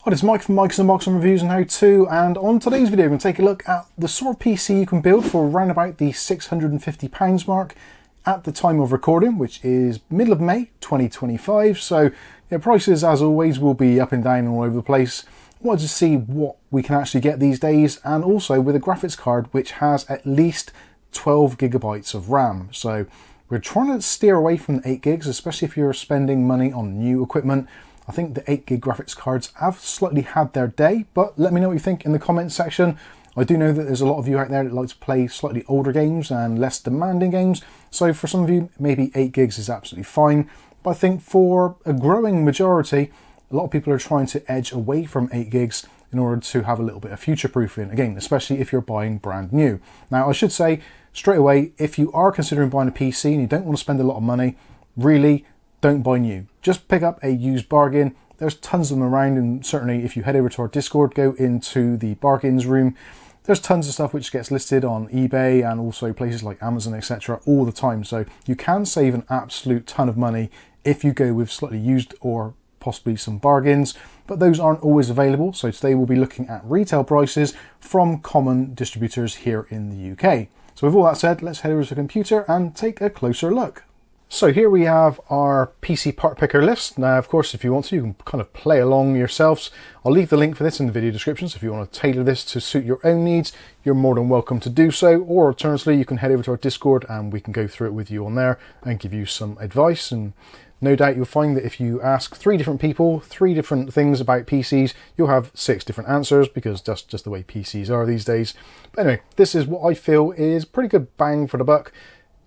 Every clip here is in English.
Hi, this is Mike from Mike's Unboxing Reviews and How To, and on today's video we're going to take a look at the sort of PC you can build for around about the £650 mark at the time of recording, which is middle of May 2025. So prices, as always, will be up and down all over the place. I wanted to see what we can actually get these days, and also with a graphics card which has at least 12 gigabytes of RAM. So we're trying to steer away from the 8 gigs, especially if you're spending money on new equipment. I think the 8 gig graphics cards have slightly had their day, but let me know what you think in the comments section. I do know that there's a lot of you out there that like to play slightly older games and less demanding games. So for some of you, maybe 8 gigs is absolutely fine. But I think for a growing majority, a lot of people are trying to edge away from 8 gigs in order to have a little bit of future proofing. Again, especially if you're buying brand new. Now, I should say straight away, if you are considering buying a PC and you don't want to spend a lot of money, really, don't buy new. Just pick up a used bargain. There's tons of them around, and certainly if you head over to our Discord, go into the bargains room, there's tons of stuff which gets listed on eBay and also places like Amazon, etc. all the time. So you can save an absolute ton of money if you go with slightly used or possibly some bargains, but those aren't always available. So today we'll be looking at retail prices from common distributors here in the UK. So with all that said, let's head over to the computer and take a closer look. So here we have our PC part picker list. Now, of course, if you want to, you can kind of play along yourselves. I'll leave the link for this in the video description, so if you want to tailor this to suit your own needs, you're more than welcome to do so. Or alternatively, you can head over to our Discord and we can go through it with you on there and give you some advice. And no doubt you'll find that if you ask 3 different people 3 different things about PCs, you'll have 6 different answers, because that's just the way PCs are these days. But anyway, this is what I feel is pretty good bang for the buck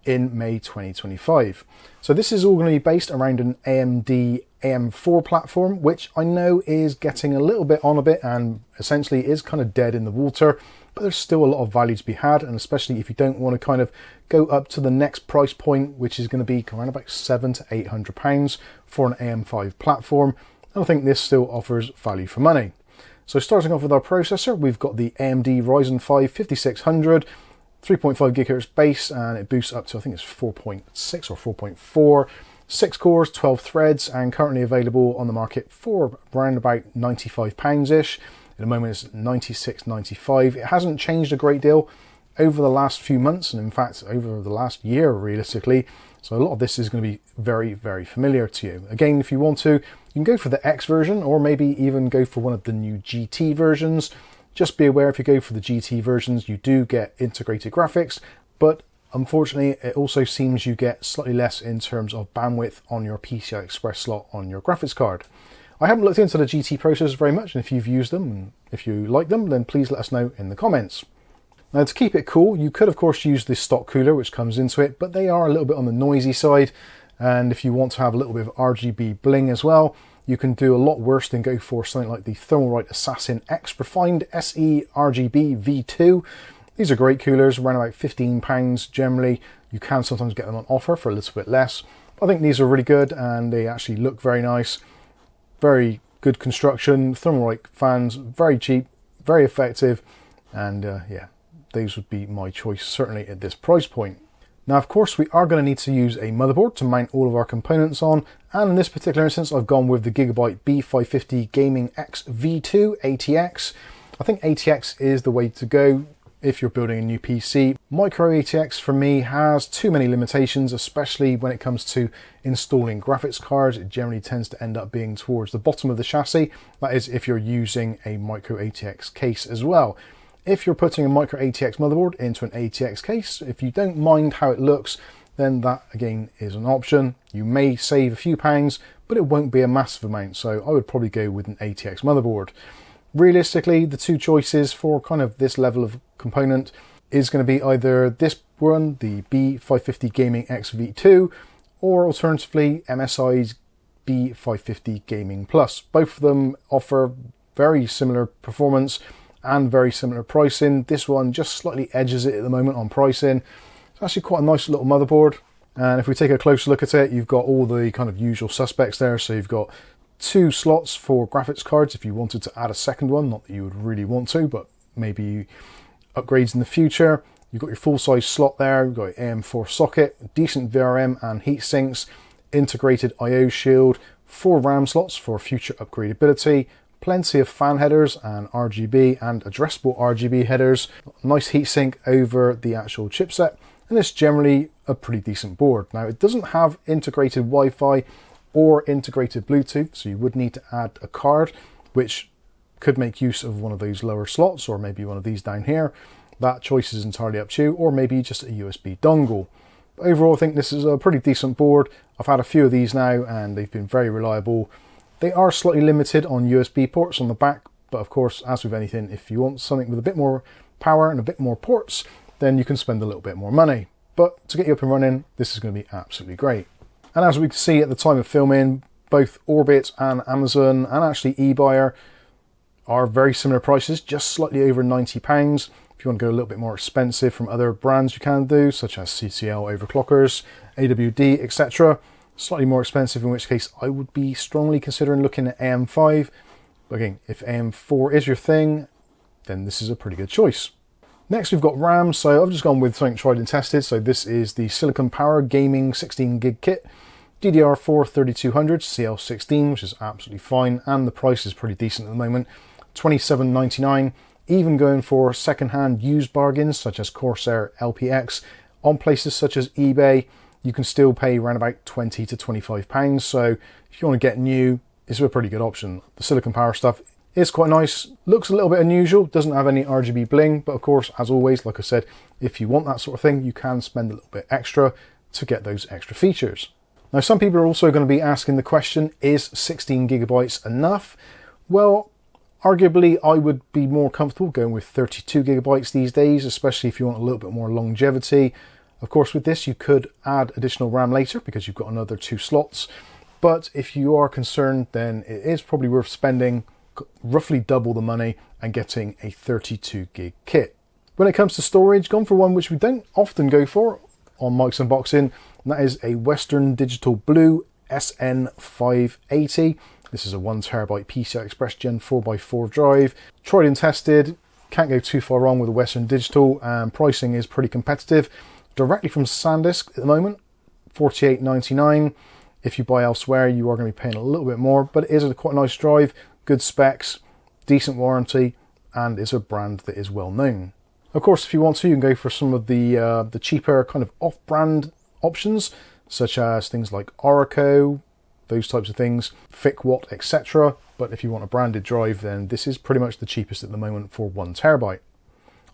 in May 2025. So this is all going to be based around an AMD AM4 platform, which I know is getting a little bit on a bit and essentially is kind of dead in the water, but there's still a lot of value to be had, and especially if you don't want to kind of go up to the next price point, which is going to be around about £700 to £800 for an AM5 platform. And I think this still offers value for money. So starting off with our processor, we've got the AMD Ryzen 5 5600, 3.5 GHz base, and it boosts up to, I think it's 4.6 or 4.4, 6 cores, 12 threads, and currently available on the market for around about £95-ish. At the moment it's £96.95. It hasn't changed a great deal over the last few months, and in fact over the last year realistically. So a lot of this is going to be very, very familiar to you. Again, if you want to, you can go for the X version, or maybe even go for one of the new GT versions. Just be aware, if you go for the GT versions, you do get integrated graphics, but unfortunately it also seems you get slightly less in terms of bandwidth on your PCI Express slot on your graphics card. I haven't looked into the GT processors very much, and if you've used them and if you like them, then please let us know in the comments. Now, to keep it cool, you could of course use the stock cooler which comes into it, but they are a little bit on the noisy side, and if you want to have a little bit of RGB bling as well, you can do a lot worse than go for something like the Thermalright Assassin X Refined SE RGB V2. These are great coolers, around about £15 generally. You can sometimes get them on offer for a little bit less. I think these are really good, and they actually look very nice. Very good construction. Thermalright fans, very cheap, very effective, and yeah, these would be my choice certainly at this price point. Now, of course, we are going to need to use a motherboard to mount all of our components on, and in this particular instance, I've gone with the Gigabyte B550 Gaming X V2 ATX. I think ATX is the way to go if you're building a new PC. Micro ATX for me has too many limitations, especially when it comes to installing graphics cards. It generally tends to end up being towards the bottom of the chassis. That is if you're using a micro ATX case as well. If you're putting a micro ATX motherboard into an ATX case, if you don't mind how it looks, then that again is an option. You may save a few pounds, but it won't be a massive amount, so I would probably go with an ATX motherboard. Realistically, the 2 choices for kind of this level of component is going to be either this one, the B550 Gaming X V2, or alternatively MSI's B550 Gaming Plus. Both of them offer very similar performance and very similar pricing. This one just slightly edges it at the moment on pricing. It's actually quite a nice little motherboard, and if we take a closer look at it, you've got all the kind of usual suspects there. So you've got 2 slots for graphics cards if you wanted to add a second one, not that you would really want to, but maybe upgrades in the future. You've got your full-size slot there, you've got your AM4 socket, decent VRAM and heat sinks, integrated I/O shield, 4 RAM slots for future upgradability, Plenty of fan headers and RGB and addressable RGB headers. Nice heatsink over the actual chipset, and it's generally a pretty decent board. Now, it doesn't have integrated Wi-Fi or integrated Bluetooth, so you would need to add a card, which could make use of one of those lower slots, or maybe one of these down here. That choice is entirely up to you, or maybe just a USB dongle. But overall, I think this is a pretty decent board. I've had a few of these now, and they've been very reliable. They are slightly limited on USB ports on the back, but of course, as with anything, if you want something with a bit more power and a bit more ports, then you can spend a little bit more money. But to get you up and running, this is going to be absolutely great. And as we can see at the time of filming, both Orbit and Amazon and actually eBuyer are very similar prices, just slightly over £90. If you want to go a little bit more expensive from other brands, you can do, such as CCL overclockers, AWD, etc. Slightly more expensive, in which case I would be strongly considering looking at AM5. But again, if AM4 is your thing, then this is a pretty good choice. Next, we've got RAM. So I've just gone with something tried and tested. So this is the Silicon Power Gaming 16 gig kit, DDR4 3200 CL16, which is absolutely fine, and the price is pretty decent at the moment, $27.99. Even going for second-hand used bargains such as Corsair LPX on places such as eBay, you can still pay around about £20 to £25. So if you want to get new, it's a pretty good option. The Silicon Power stuff is quite nice, looks a little bit unusual, doesn't have any RGB bling, but of course, as always, like I said, if you want that sort of thing, you can spend a little bit extra to get those extra features. Now, some people are also going to be asking the question, is 16 gigabytes enough? Well, arguably, I would be more comfortable going with 32 gigabytes these days, especially if you want a little bit more longevity. Of course, with this, you could add additional RAM later because you've got another 2 slots. But if you are concerned, then it is probably worth spending roughly double the money and getting a 32 gig kit. When it comes to storage, gone for one which we don't often go for on Mike's Unboxing, and that is a Western Digital Blue SN580. This is a 1TB PCI Express Gen 4x4 drive. Tried and tested, can't go too far wrong with a Western Digital, and pricing is pretty competitive. Directly from SanDisk at the moment, $48.99. If you buy elsewhere, you are going to be paying a little bit more, but it is a quite nice drive, good specs, decent warranty, and is a brand that is well known. Of course, if you want to, you can go for some of the cheaper kind of off-brand options, such as things like Oracle, those types of things, FickWatt, etc. But if you want a branded drive, then this is pretty much the cheapest at the moment for 1TB.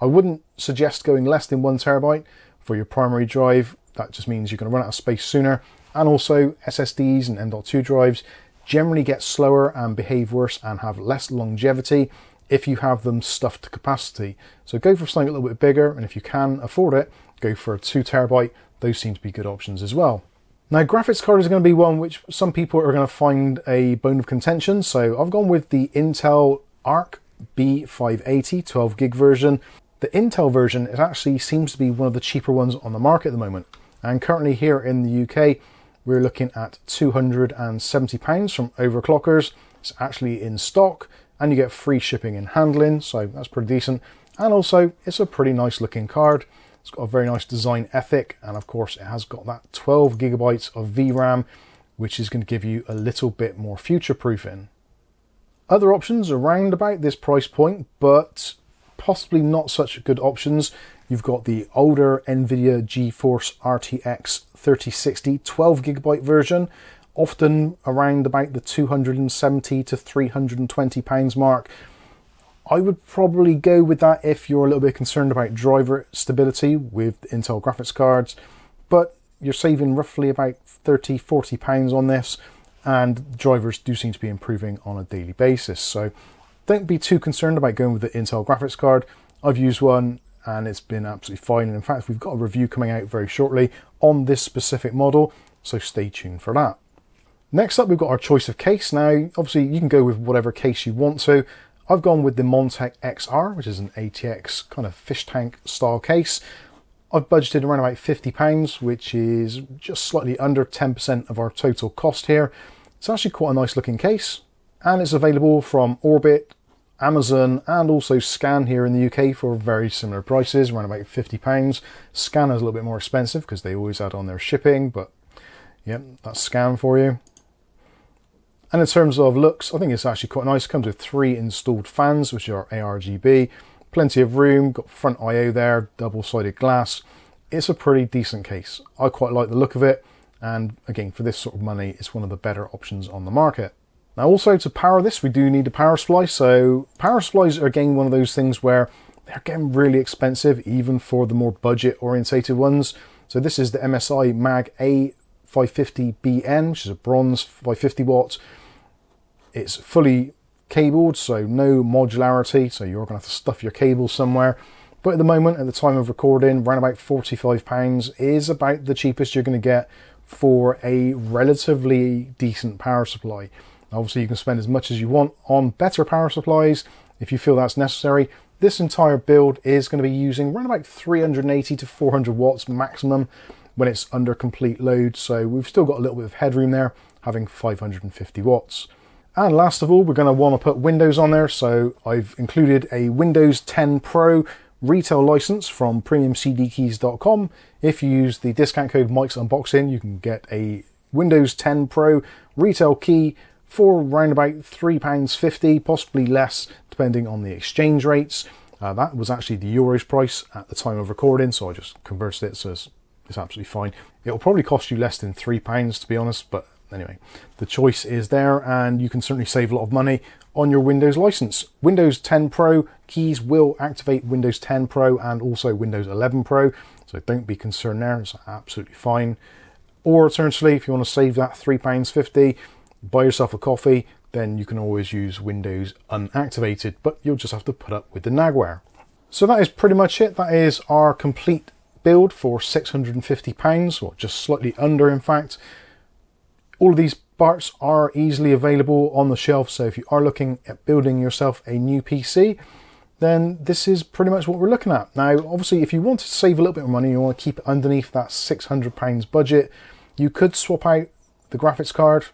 I wouldn't suggest going less than 1TB for your primary drive. That just means you're going to run out of space sooner. And also SSDs and M.2 drives generally get slower and behave worse and have less longevity if you have them stuffed to capacity. So go for something a little bit bigger, and if you can afford it, go for a 2TB. Those seem to be good options as well. Now, graphics card is going to be one which some people are going to find a bone of contention. So I've gone with the Intel Arc B580 12 gig version. The Intel version, it actually seems to be one of the cheaper ones on the market at the moment. And currently here in the UK, we're looking at £270 from Overclockers. It's actually in stock, and you get free shipping and handling, so that's pretty decent. And also, it's a pretty nice looking card. It's got a very nice design ethic, and of course it has got that 12 gigabytes of VRAM, which is going to give you a little bit more future proofing. Other options around about this price point, but possibly not such good options. You've got the older NVIDIA GeForce RTX 3060 12 gigabyte version, often around about the £270 to £320 mark. I would probably go with that if you're a little bit concerned about driver stability with Intel graphics cards, but you're saving roughly about £30–40 on this, and drivers do seem to be improving on a daily basis. So don't be too concerned about going with the Intel graphics card. I've used one and it's been absolutely fine. And in fact, we've got a review coming out very shortly on this specific model, so stay tuned for that. Next up, we've got our choice of case. Now, obviously, you can go with whatever case you want to. I've gone with the Montech XR, which is an ATX kind of fish tank style case. I've budgeted around about £50, which is just slightly under 10% of our total cost here. It's actually quite a nice looking case, and it's available from Orbit, Amazon, and also Scan here in the UK for very similar prices, around about £50. Scan is a little bit more expensive because they always add on their shipping, but yeah, that's Scan for you. And in terms of looks, I think it's actually quite nice. It comes with 3 installed fans, which are ARGB, plenty of room, got front I/O there, double-sided glass. It's a pretty decent case. I quite like the look of it, and again, for this sort of money, it's one of the better options on the market. Now also, to power this, we do need a power supply. So power supplies are again one of those things where they're getting really expensive, even for the more budget-orientated ones. So this is the MSI Mag A550BN, which is a bronze 550 watts. It's fully cabled, so no modularity, so you're going to have to stuff your cable somewhere. But at the moment, at the time of recording, around about £45 is about the cheapest you're going to get for a relatively decent power supply. Obviously, you can spend as much as you want on better power supplies if you feel that's necessary. This entire build is going to be using around about 380 to 400 watts maximum when it's under complete load, so we've still got a little bit of headroom there, having 550 watts. And last of all, we're going to want to put Windows on there, so I've included a Windows 10 Pro retail license from premiumcdkeys.com. If you use the discount code Mike's Unboxing, you can get a Windows 10 Pro retail key for around about £3.50, possibly less, depending on the exchange rates. That was actually the Euros price at the time of recording, so I just converted it, so it's absolutely fine. It'll probably cost you less than £3, to be honest, but anyway, the choice is there, and you can certainly save a lot of money on your Windows license. Windows 10 Pro keys will activate Windows 10 Pro and also Windows 11 Pro, so don't be concerned there, it's absolutely fine. Or alternatively, if you want to save that £3.50, buy yourself a coffee, then you can always use Windows unactivated, but you'll just have to put up with the nagware. So that is pretty much it. That is our complete build for £650, or just slightly under in fact. All of these parts are easily available on the shelf, so if you are looking at building yourself a new PC, then this is pretty much what we're looking at. Now, obviously, if you want to save a little bit of money, you want to keep it underneath that £600 budget, you could swap out the graphics card,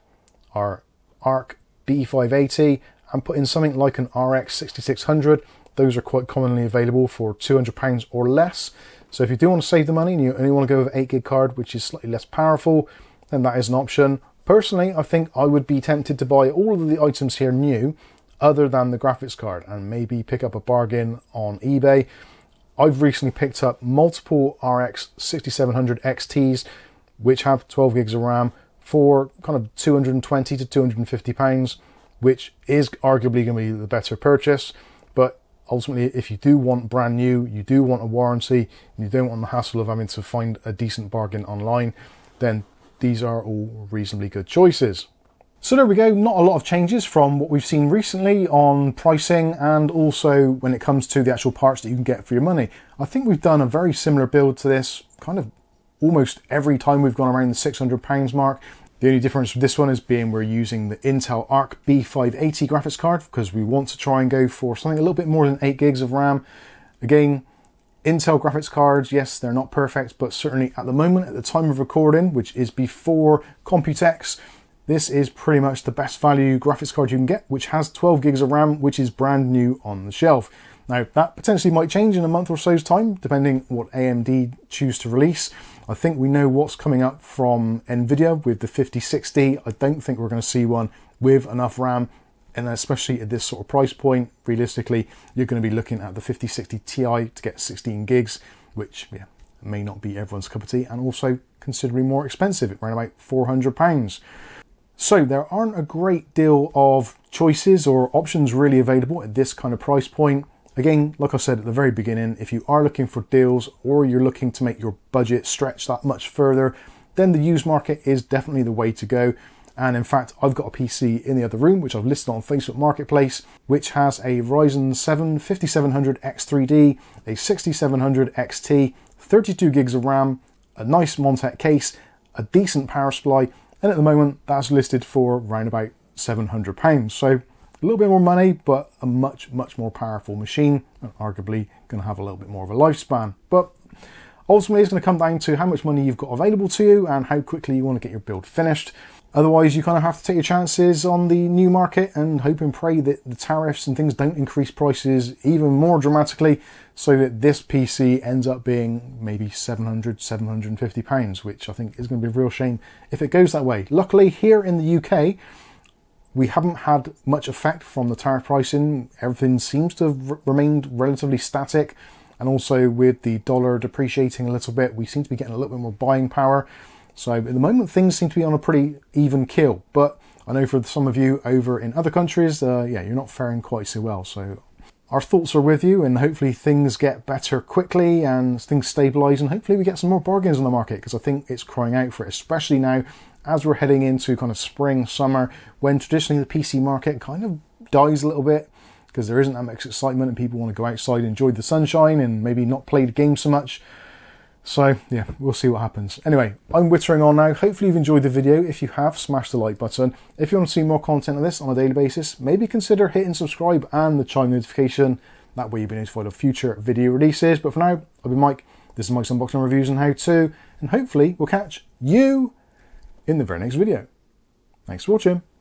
our ARC B580, and put in something like an RX 6600. Those are quite commonly available for £200 or less. So if you do want to save the money and you only want to go with an 8GB card, which is slightly less powerful, then that is an option. Personally, I think I would be tempted to buy all of the items here new, other than the graphics card, and maybe pick up a bargain on eBay. I've recently picked up multiple RX 6700 XTs, which have 12 gigs of RAM, for kind of £220 to £250, which is arguably going to be the better purchase. But ultimately, if you do want brand new, you do want a warranty, and you don't want the hassle of having to find a decent bargain online, then these are all reasonably good choices. So there we go, not a lot of changes from what we've seen recently on pricing, and also when it comes to the actual parts that you can get for your money. I think we've done a very similar build to this kind of almost every time we've gone around the £600 mark. The only difference with this one is being we're using the Intel Arc B580 graphics card, because we want to try and go for something a little bit more than 8 gigs of RAM. Again, Intel graphics cards, yes, they're not perfect, but certainly at the moment, at the time of recording, which is before Computex, this is pretty much the best value graphics card you can get, which has 12 gigs of RAM, which is brand new on the shelf. Now, that potentially might change in a month or so's time, depending what AMD choose to release. I think we know what's coming up from NVIDIA with the 5060. I don't think we're going to see one with enough RAM, and especially at this sort of price point, realistically, you're going to be looking at the 5060 Ti to get 16 gigs, which may not be everyone's cup of tea, and also considerably more expensive at around about £400. So there aren't a great deal of choices or options really available at this kind of price point. Again, like I said at the very beginning, if you are looking for deals or you're looking to make your budget stretch that much further, then the used market is definitely the way to go. And in fact, I've got a PC in the other room, which I've listed on Facebook Marketplace, which has a Ryzen 7 5700 X3D, a 6700 XT, 32 gigs of RAM, a nice Montech case, a decent power supply, and at the moment that's listed for around about £700. So a little bit more money, but a much more powerful machine, and arguably going to have a little bit more of a lifespan. But ultimately, it's going to come down to how much money you've got available to you and how quickly you want to get your build finished. Otherwise, you kind of have to take your chances on the new market and hope and pray that the tariffs and things don't increase prices even more dramatically, so that this PC ends up being maybe £700, £750, which I think is going to be a real shame if it goes that way. Luckily, here in the UK, We haven't had much effect from the tariff pricing. Everything seems to have remained relatively static. And also with the dollar depreciating a little bit, we seem to be getting a little bit more buying power. So at the moment, things seem to be on a pretty even keel. But I know for some of you over in other countries, yeah, you're not faring quite so well. So our thoughts are with you, and hopefully things get better quickly and things stabilise, and hopefully we get some more bargains on the market, because I think it's crying out for it, especially now as we're heading into kind of spring, summer, when traditionally the PC market kind of dies a little bit because there isn't that much excitement and people want to go outside and enjoy the sunshine and maybe not play the game so much. So yeah, we'll see what happens. Anyway, I'm wittering on now. Hopefully you've enjoyed the video. If you have, smash the like button. If you want to see more content of this on a daily basis, maybe consider hitting subscribe and the chime notification. That way you'll be notified of future video releases. But for now, I've been Mike. This is Mike's Unboxing Reviews and How To. And hopefully we'll catch you in the very next video. Thanks for watching.